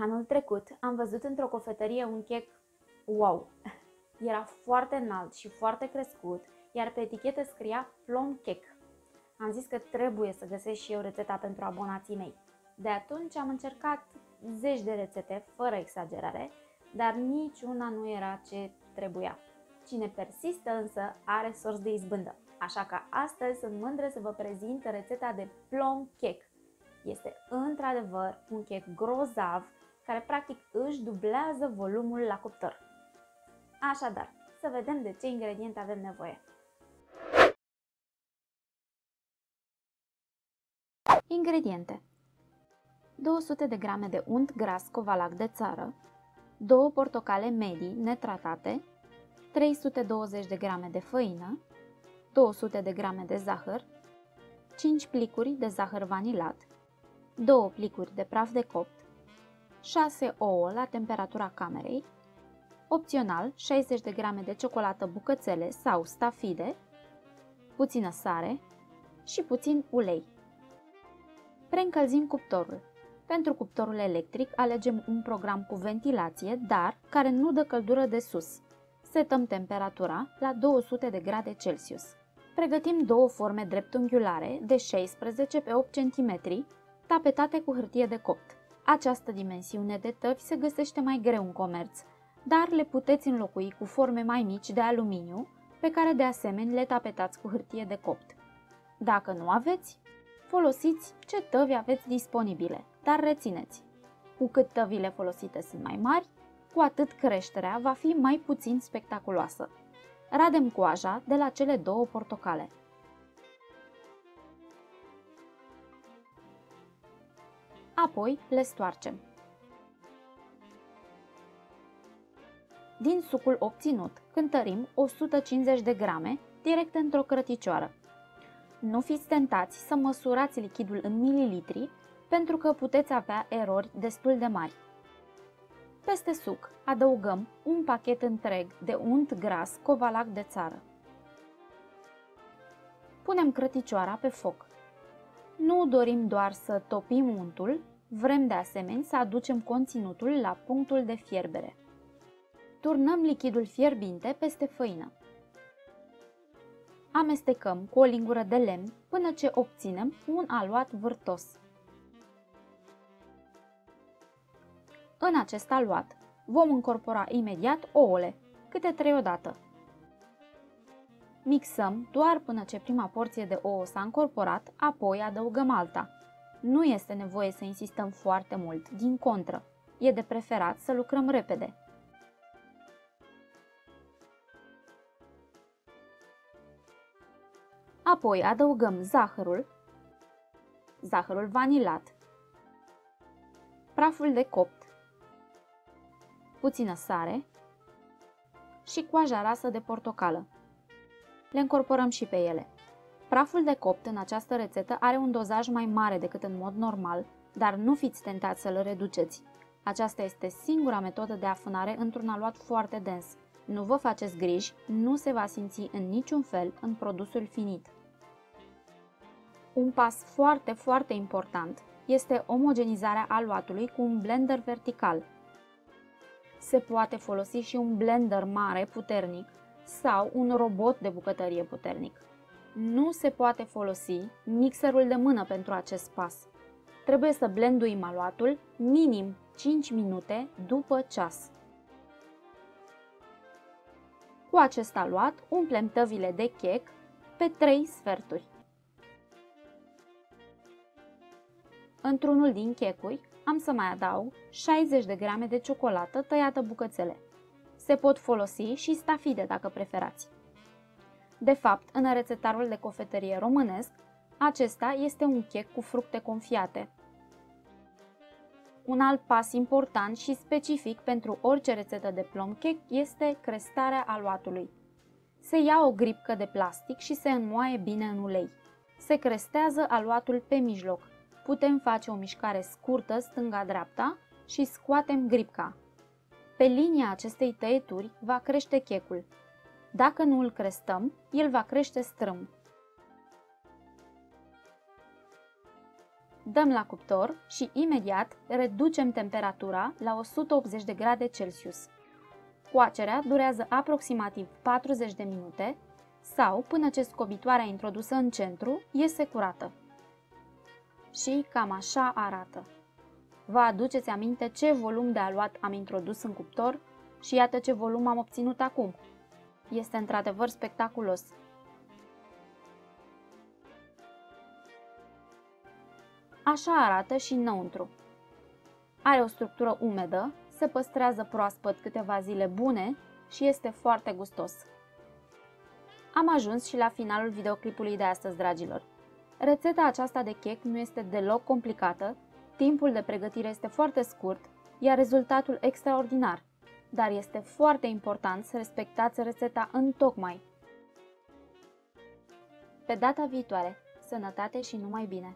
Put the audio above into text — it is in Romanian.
Anul trecut am văzut într-o cofetărie un chec wow! Era foarte înalt și foarte crescut, iar pe etichetă scria plum cake. Am zis că trebuie să găsesc și eu rețeta pentru abonații mei. De atunci am încercat zeci de rețete, fără exagerare, dar niciuna nu era ce trebuia. Cine persistă însă are sorți de izbândă, așa că astăzi sunt mândră să vă prezint rețeta de plum cake. Este într-adevăr un cake grozav care practic își dublează volumul la cuptor. Așadar, să vedem de ce ingrediente avem nevoie. Ingrediente: 200 de grame de unt gras covalac de țară, 2 portocale medii netratate, 320 de grame de făină, 200 de grame de zahăr, 5 plicuri de zahăr vanilat, 2 plicuri de praf de copt, 6 ouă la temperatura camerei, opțional 60 de grame de ciocolată bucățele sau stafide, puțină sare și puțin ulei. Preîncălzim cuptorul. Pentru cuptorul electric alegem un program cu ventilație, dar care nu dă căldură de sus. Setăm temperatura la 200 de grade Celsius. Pregătim două forme dreptunghiulare de 16 pe 8 cm, tapetate cu hârtie de copt. Această dimensiune de tăvi se găsește mai greu în comerț, dar le puteți înlocui cu forme mai mici de aluminiu, pe care de asemenea le tapetați cu hârtie de copt. Dacă nu aveți, folosiți ce tăvi aveți disponibile, dar rețineți, cu cât tăvile folosite sunt mai mari, cu atât creșterea va fi mai puțin spectaculoasă. Radem coaja de la cele două portocale. Apoi le stoarcem. Din sucul obținut, cântărim 150 de grame direct într-o crăticioară. Nu fiți tentați să măsurați lichidul în mililitri, pentru că puteți avea erori destul de mari. Peste suc adăugăm un pachet întreg de unt gras covalac de țară. Punem crăticioara pe foc. Nu dorim doar să topim untul, vrem de asemenea să aducem conținutul la punctul de fierbere. Turnăm lichidul fierbinte peste făină. Amestecăm cu o lingură de lemn până ce obținem un aluat vârtos. În acest aluat vom încorpora imediat ouăle, câte 3 odată. Mixăm doar până ce prima porție de ouă s-a încorporat, apoi adăugăm alta. Nu este nevoie să insistăm foarte mult, din contră, e de preferat să lucrăm repede. Apoi adăugăm zahărul vanilat, praful de copt, puțină sare și coaja rasă de portocală. Le încorporăm și pe ele. Praful de copt în această rețetă are un dozaj mai mare decât în mod normal, dar nu fiți tentați să-l reduceți. Aceasta este singura metodă de afânare într-un aluat foarte dens. Nu vă faceți griji, nu se va simți în niciun fel în produsul finit. Un pas foarte important este omogenizarea aluatului cu un blender vertical. Se poate folosi și un blender mare puternic sau un robot de bucătărie puternic. Nu se poate folosi mixerul de mână pentru acest pas. Trebuie să blenduim aluatul minim 5 minute după ceas. Cu acest aluat umplem tăvile de chec pe 3 sferturi. Într-unul din checuri am să mai adaug 60 de grame de ciocolată tăiată bucățele. Se pot folosi și stafide dacă preferați. De fapt, în rețetarul de cofetărie românesc, acesta este un cake cu fructe confiate. Un alt pas important și specific pentru orice rețetă de plum cake este crestarea aluatului. Se ia o gripcă de plastic și se înmoaie bine în ulei. Se crestează aluatul pe mijloc. Putem face o mișcare scurtă stânga-dreapta și scoatem gripca. Pe linia acestei tăieturi va crește checul. Dacă nu îl crestăm, el va crește strâmb. Dăm la cuptor și imediat reducem temperatura la 180 de grade Celsius. Coacerea durează aproximativ 40 de minute sau până ce scobitoarea introdusă în centru iese curată. Și cam așa arată. Vă aduceți aminte ce volum de aluat am introdus în cuptor și iată ce volum am obținut acum. Este într-adevăr spectaculos. Așa arată și înăuntru. Are o structură umedă, se păstrează proaspăt câteva zile bune și este foarte gustos. Am ajuns și la finalul videoclipului de astăzi, dragilor. Rețeta aceasta de cake nu este deloc complicată, timpul de pregătire este foarte scurt, iar rezultatul extraordinar. Dar este foarte important să respectați rețeta întocmai. Pe data viitoare, sănătate și numai bine!